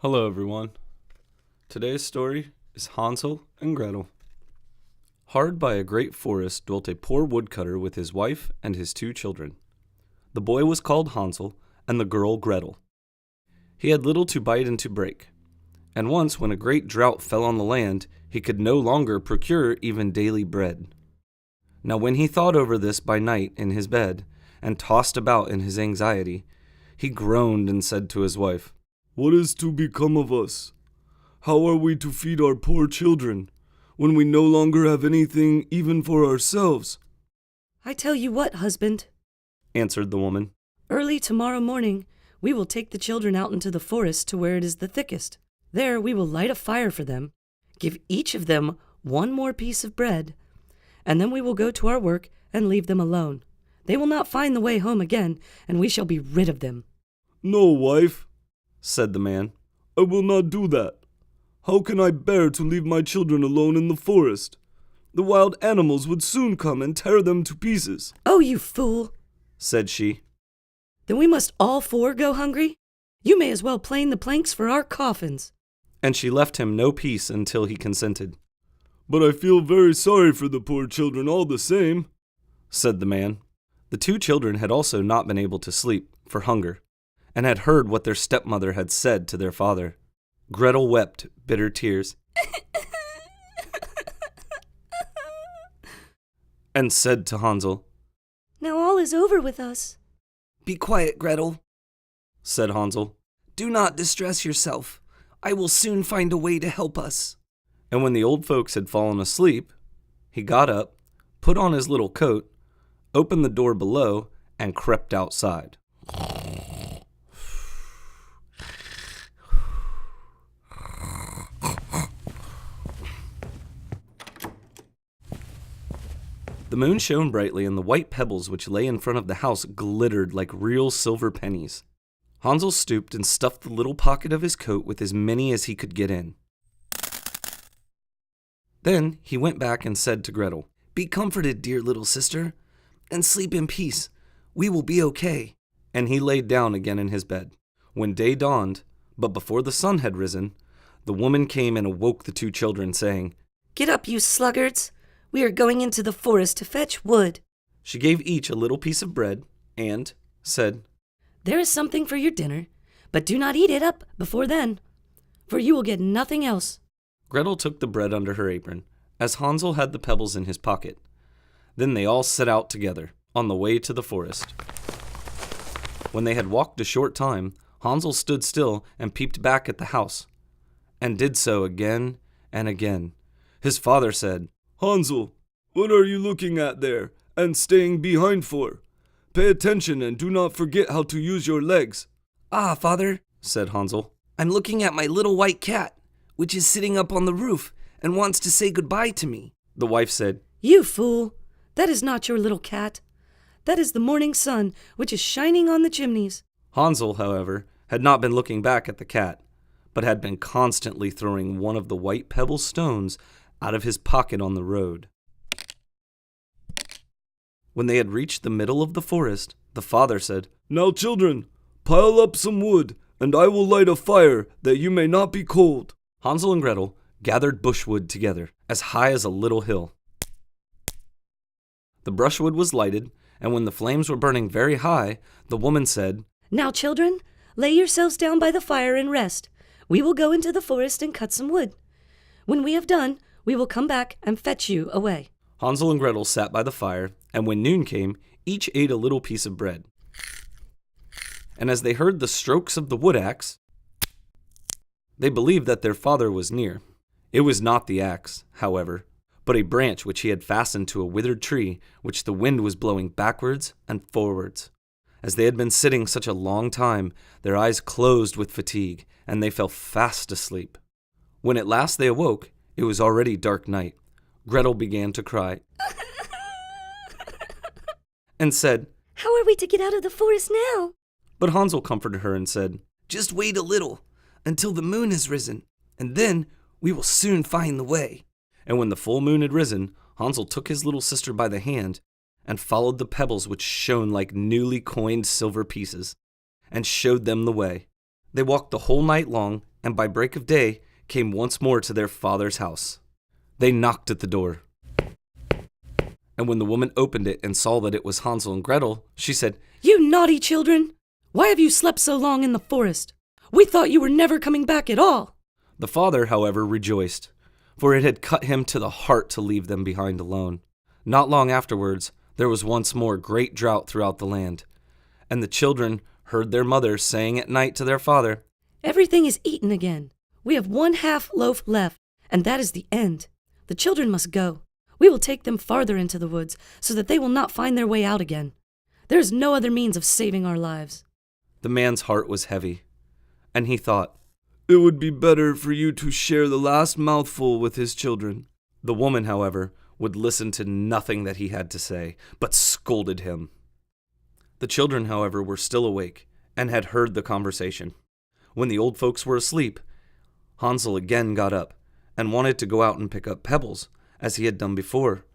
Hello, everyone. Today's story is Hansel and Gretel. Hard by a great forest dwelt a poor woodcutter with his wife and his 2 children. The boy was called Hansel, and the girl Gretel. He had little to bite and to break, and once when a great drought fell on the land, he could no longer procure even daily bread. Now when he thought over this by night in his bed, and tossed about in his anxiety, he groaned and said to his wife, "What is to become of us? How are we to feed our poor children, when we no longer have anything even for ourselves?" "I tell you what, husband," answered the woman. "early tomorrow morning we will take the children out into the forest to where it is the thickest. There we will light a fire for them, give each of them 1 more piece of bread, and then we will go to our work and leave them alone. They will not find the way home again, and we shall be rid of them." "No, wife," said the man, "I will not do that. How can I bear to leave my children alone in the forest? The wild animals would soon come and tear them to pieces." "Oh, you fool," said she. "then we must all 4 go hungry? You may as well plane the planks for our coffins." And she left him no peace until he consented. "But I feel very sorry for the poor children all the same," said the man. The 2 children had also not been able to sleep for hunger, and had heard what their stepmother had said to their father. Gretel wept bitter tears and said to Hansel, "Now all is over with us." "Be quiet, Gretel," said Hansel. "Do not distress yourself. I will soon find a way to help us." And when the old folks had fallen asleep, he got up, put on his little coat, opened the door below, and crept outside. The moon shone brightly, and the white pebbles which lay in front of the house glittered like real silver pennies. Hansel stooped and stuffed the little pocket of his coat with as many as he could get in. Then he went back and said to Gretel, "Be comforted, dear little sister, and sleep in peace. We will be okay." And he laid down again in his bed. When day dawned, but before the sun had risen, the woman came and awoke the 2 children, saying, "Get up, you sluggards. We are going into the forest to fetch wood." She gave each a little piece of bread and said, "There is something for your dinner, but do not eat it up before then, for you will get nothing else." Gretel took the bread under her apron, as Hansel had the pebbles in his pocket. Then they all set out together, on the way to the forest. When they had walked a short time, Hansel stood still and peeped back at the house, and did so again and again. His father said, "Hansel, what are you looking at there, and staying behind for? Pay attention and do not forget how to use your legs." "Ah, father," said Hansel, "I'm looking at my little white cat, which is sitting up on the roof and wants to say goodbye to me." The wife said, "You fool! That is not your little cat. That is the morning sun, which is shining on the chimneys." Hansel, however, had not been looking back at the cat, but had been constantly throwing one of the white pebble stones out of his pocket on the road. When they had reached the middle of the forest, the father said, "Now, children, pile up some wood, and I will light a fire, that you may not be cold." Hansel and Gretel gathered brushwood together, as high as a little hill. The brushwood was lighted, and when the flames were burning very high, the woman said, "Now, children, lay yourselves down by the fire and rest. We will go into the forest and cut some wood. When we have done, we will come back and fetch you away." Hansel and Gretel sat by the fire, and when noon came, each ate a little piece of bread. And as they heard the strokes of the wood axe, they believed that their father was near. It was not the axe, however, but a branch which he had fastened to a withered tree, which the wind was blowing backwards and forwards. As they had been sitting such a long time, their eyes closed with fatigue, and they fell fast asleep. When at last they awoke, it was already dark night. Gretel began to cry and said, "How are we to get out of the forest now?" But Hansel comforted her and said, "Just wait a little, until the moon has risen, and then we will soon find the way." And when the full moon had risen, Hansel took his little sister by the hand and followed the pebbles which shone like newly coined silver pieces, and showed them the way. They walked the whole night long and by break of day came once more to their father's house. They knocked at the door. And when the woman opened it and saw that it was Hansel and Gretel, she said, "You naughty children! Why have you slept so long in the forest? We thought you were never coming back at all." The father, however, rejoiced, for it had cut him to the heart to leave them behind alone. Not long afterwards, there was once more great drought throughout the land, and the children heard their mother saying at night to their father, "Everything is eaten again. We have 1/2 loaf left, and that is the end. The children must go. We will take them farther into the woods, so that they will not find their way out again. There is no other means of saving our lives." The man's heart was heavy, and he thought, "It would be better for you to share the last mouthful with his children." The woman, however, would listen to nothing that he had to say, but scolded him. The children, however, were still awake, and had heard the conversation. When the old folks were asleep, Hansel again got up, and wanted to go out and pick up pebbles, as he had done before.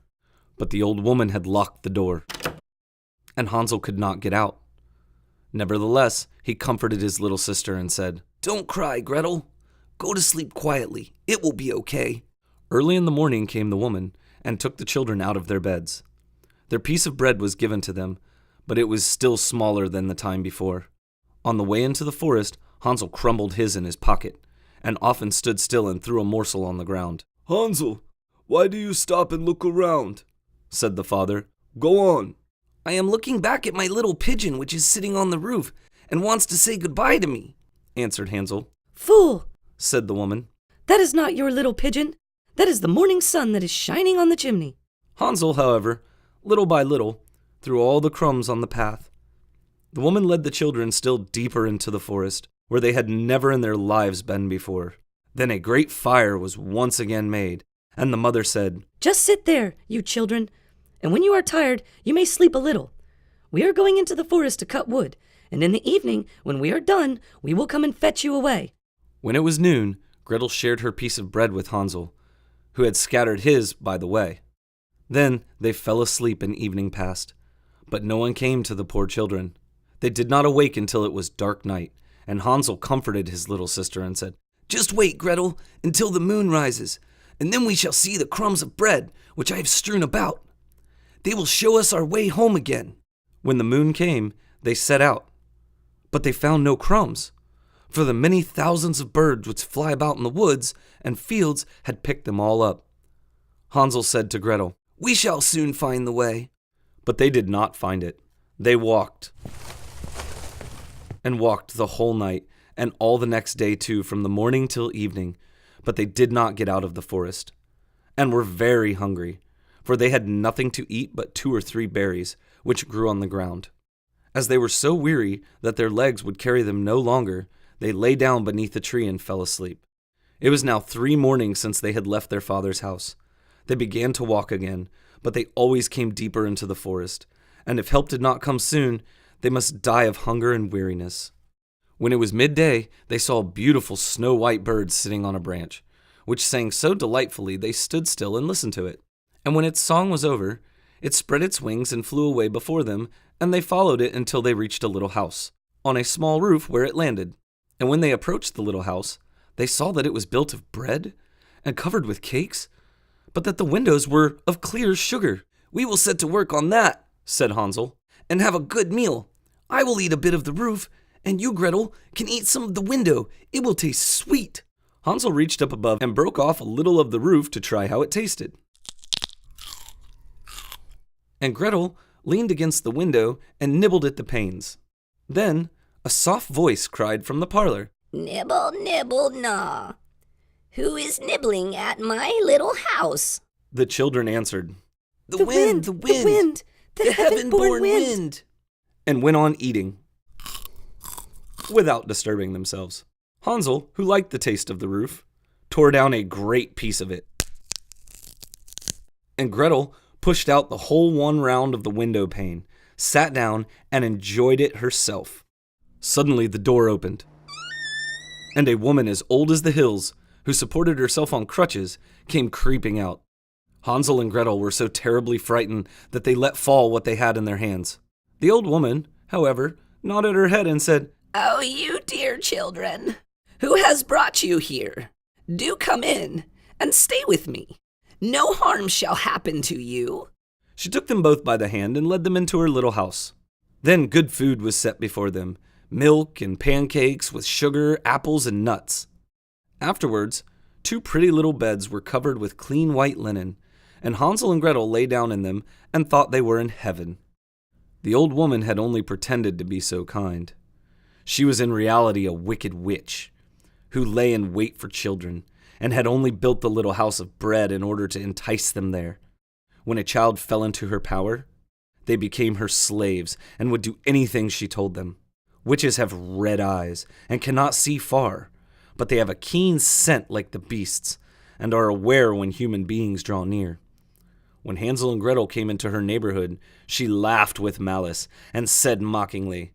But the old woman had locked the door, and Hansel could not get out. Nevertheless, he comforted his little sister and said, "Don't cry, Gretel. Go to sleep quietly. It will be okay." Early in the morning came the woman, and took the children out of their beds. Their piece of bread was given to them, but it was still smaller than the time before. On the way into the forest, Hansel crumbled his in his pocket, and often stood still and threw a morsel on the ground. "Hansel, why do you stop and look around?" said the father. "Go on." "I am looking back at my little pigeon which is sitting on the roof and wants to say goodbye to me," answered Hansel. "Fool," said the woman. "that is not your little pigeon. That is the morning sun that is shining on the chimney." Hansel, however, little by little, threw all the crumbs on the path. The woman led the children still deeper into the forest, where they had never in their lives been before. Then a great fire was once again made, and the mother said, "Just sit there, you children, and when you are tired, you may sleep a little. We are going into the forest to cut wood, and in the evening, when we are done, we will come and fetch you away." When it was noon, Gretel shared her piece of bread with Hansel, who had scattered his by the way. Then they fell asleep and evening passed, but no one came to the poor children. They did not awake until it was dark night, and Hansel comforted his little sister and said, "Just wait, Gretel, until the moon rises, and then we shall see the crumbs of bread which I have strewn about. They will show us our way home again." When the moon came, they set out, but they found no crumbs, for the many thousands of birds which fly about in the woods and fields had picked them all up. Hansel said to Gretel, "We shall soon find the way." But they did not find it. They walked and walked the whole night, and all the next day too, from the morning till evening, but they did not get out of the forest, and were very hungry, for they had nothing to eat but 2 or 3 berries, which grew on the ground. As they were so weary that their legs would carry them no longer, they lay down beneath a tree and fell asleep. It was now 3 mornings since they had left their father's house. They began to walk again, but they always came deeper into the forest, and if help did not come soon, they must die of hunger and weariness. When it was midday, they saw a beautiful snow-white bird sitting on a branch, which sang so delightfully they stood still and listened to it. And when its song was over, it spread its wings and flew away before them, and they followed it until they reached a little house, on a small roof where it landed. And when they approached the little house, they saw that it was built of bread and covered with cakes, but that the windows were of clear sugar. "We will set to work on that," said Hansel, "and have a good meal. I will eat a bit of the roof, and you, Gretel, can eat some of the window. It will taste sweet." Hansel reached up above and broke off a little of the roof to try how it tasted. And Gretel leaned against the window and nibbled at the panes. Then a soft voice cried from the parlor, "Nibble, nibble, gnaw. Who is nibbling at my little house?" The children answered, The wind, the wind, the heaven-born wind. And went on eating without disturbing themselves. Hansel, who liked the taste of the roof, tore down a great piece of it. And Gretel pushed out the whole one round of the window pane, sat down, and enjoyed it herself. Suddenly the door opened, and a woman as old as the hills, who supported herself on crutches, came creeping out. Hansel and Gretel were so terribly frightened that they let fall what they had in their hands. The old woman, however, nodded her head and said, "Oh, you dear children, Who has brought you here? Do come in and stay with me. No harm shall happen to you. She took them both by the hand and led them into her little house. Then good food was set before them, milk and pancakes with sugar, apples, and nuts. Afterwards, 2 pretty little beds were covered with clean white linen, and Hansel and Gretel lay down in them and thought they were in heaven. The old woman had only pretended to be so kind. She was in reality a wicked witch, who lay in wait for children, and had only built the little house of bread in order to entice them there. When a child fell into her power, they became her slaves and would do anything she told them. Witches have red eyes and cannot see far, but they have a keen scent like the beasts and are aware when human beings draw near. When Hansel and Gretel came into her neighborhood, she laughed with malice and said mockingly,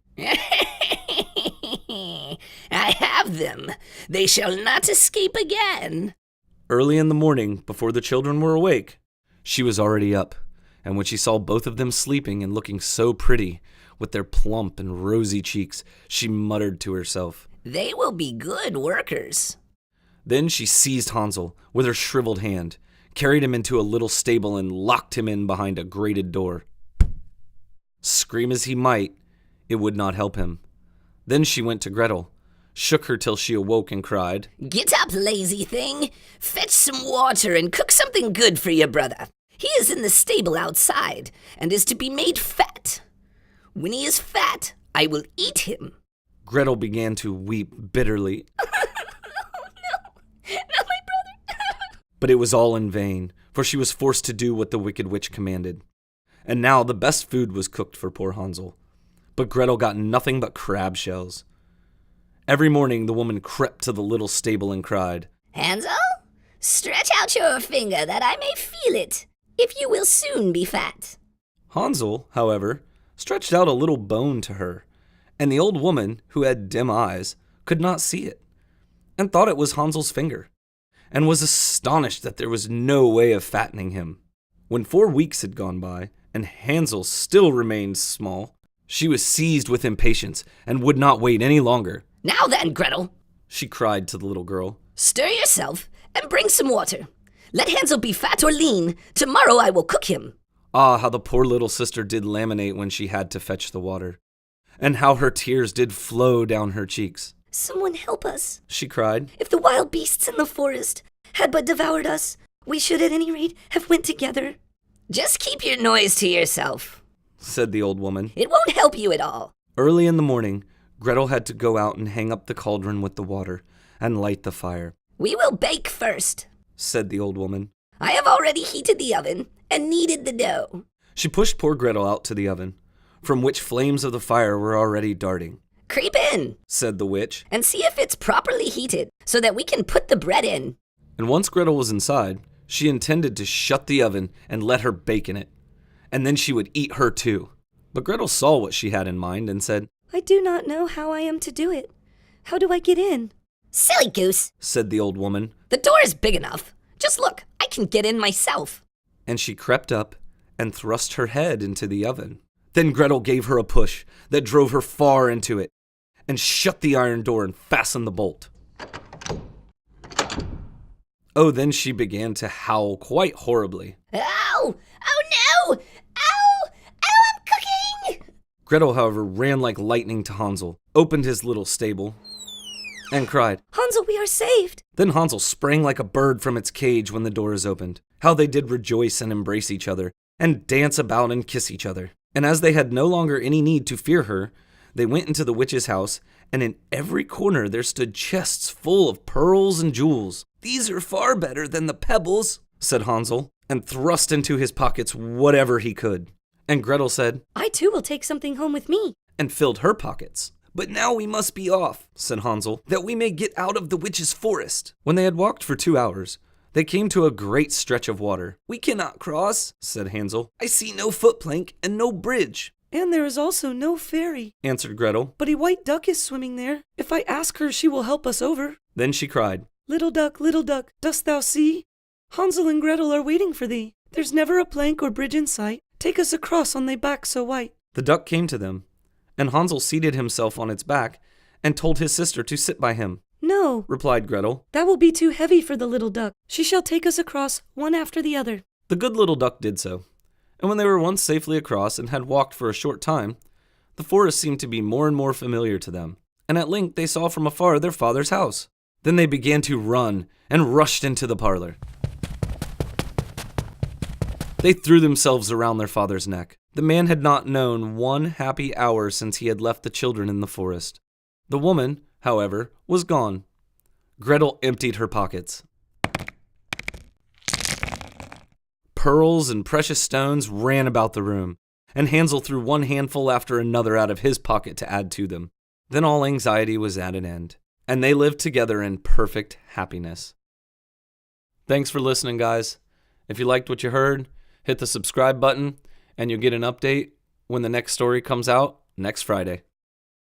I have them. They shall not escape again. Early in the morning, before the children were awake, she was already up, and when she saw both of them sleeping and looking so pretty, with their plump and rosy cheeks, she muttered to herself, They will be good workers. Then she seized Hansel with her shriveled hand, carried him into a little stable, and locked him in behind a grated door. Scream as he might, it would not help him. Then she went to Gretel, shook her till she awoke, and cried, Get up, lazy thing. Fetch some water and cook something good for your brother. He is in the stable outside and is to be made fat. When he is fat, I will eat him. Gretel began to weep bitterly. No, not my brother. But it was all in vain, for she was forced to do what the wicked witch commanded. And now the best food was cooked for poor Hansel. But Gretel got nothing but crab shells. Every morning the woman crept to the little stable and cried, Hansel, stretch out your finger that I may feel it, if you will soon be fat. Hansel, however, stretched out a little bone to her, and the old woman, who had dim eyes, could not see it, and thought it was Hansel's finger, and was astonished that there was no way of fattening him. When 4 weeks had gone by, and Hansel still remained small, she was seized with impatience, and would not wait any longer. Now then, Gretel, She cried to the little girl, stir yourself and bring some water. Let Hansel be fat or lean. Tomorrow I will cook him. Ah, how the poor little sister did laminate when she had to fetch the water, and how her tears did flow down her cheeks. Someone help us. She cried, If the wild beasts in the forest had but devoured us, we should at any rate have went together. Just keep your noise to yourself. said the old woman. It won't help you at all. Early in the morning, Gretel had to go out and hang up the cauldron with the water and light the fire, We will bake first. said the old woman. I have already heated the oven and kneaded the dough. She pushed poor Gretel out to the oven, from which flames of the fire were already darting. Creep in Said the witch, and see if it's properly heated so that we can put the bread in. and once Gretel was inside, she intended to shut the oven and let her bake in it, and then she would eat her too. But Gretel saw what she had in mind and said, I do not know how I am to do it. How do I get in? Silly goose. said the old woman, The door is big enough. Just look, I can get in myself. and she crept up and thrust her head into the oven. Then Gretel gave her a push that drove her far into it, and shut the iron door and fastened the bolt. Oh, then she began to howl quite horribly. Ow! Oh no! Ow! Ow, I'm cooking! Gretel, however, ran like lightning to Hansel, opened his little stable, and cried. Hansel, we are saved. Then Hansel sprang like a bird from its cage when the door is opened. How they did rejoice and embrace each other, and dance about and kiss each other. And as they had no longer any need to fear her, they went into the witch's house, and in every corner there stood chests full of pearls and jewels. These are far better than the pebbles, said Hansel, and thrust into his pockets whatever he could. And Gretel said, I too will take something home with me. and filled her pockets. But now we must be off, Said Hansel. that we may get out of the witch's forest. When they had walked for 2 hours, they came to a great stretch of water. We cannot cross. Said Hansel, I see no footplank and no bridge. And there is also no ferry. answered Gretel. But a white duck is swimming there. If I ask her, she will help us over. Then she cried, Little duck, dost thou see? Hansel and Gretel are waiting for thee. There's never a plank or bridge in sight. Take us across on thy back so white. The duck came to them, and Hansel seated himself on its back and told his sister to sit by him. No, replied Gretel. that will be too heavy for the little duck. She shall take us across one after the other. The good little duck did so, and when they were once safely across and had walked for a short time, the forest seemed to be more and more familiar to them, and at length they saw from afar their father's house. Then they began to run and rushed into the parlor. They threw themselves around their father's neck. The man had not known one happy hour since he had left the children in the forest. The woman, however, was gone. Gretel emptied her pockets. Pearls and precious stones ran about the room, and Hansel threw one handful after another out of his pocket to add to them. Then all anxiety was at an end, and they lived together in perfect happiness. Thanks for listening, guys. If you liked what you heard, hit the subscribe button, and you'll get an update when the next story comes out next Friday.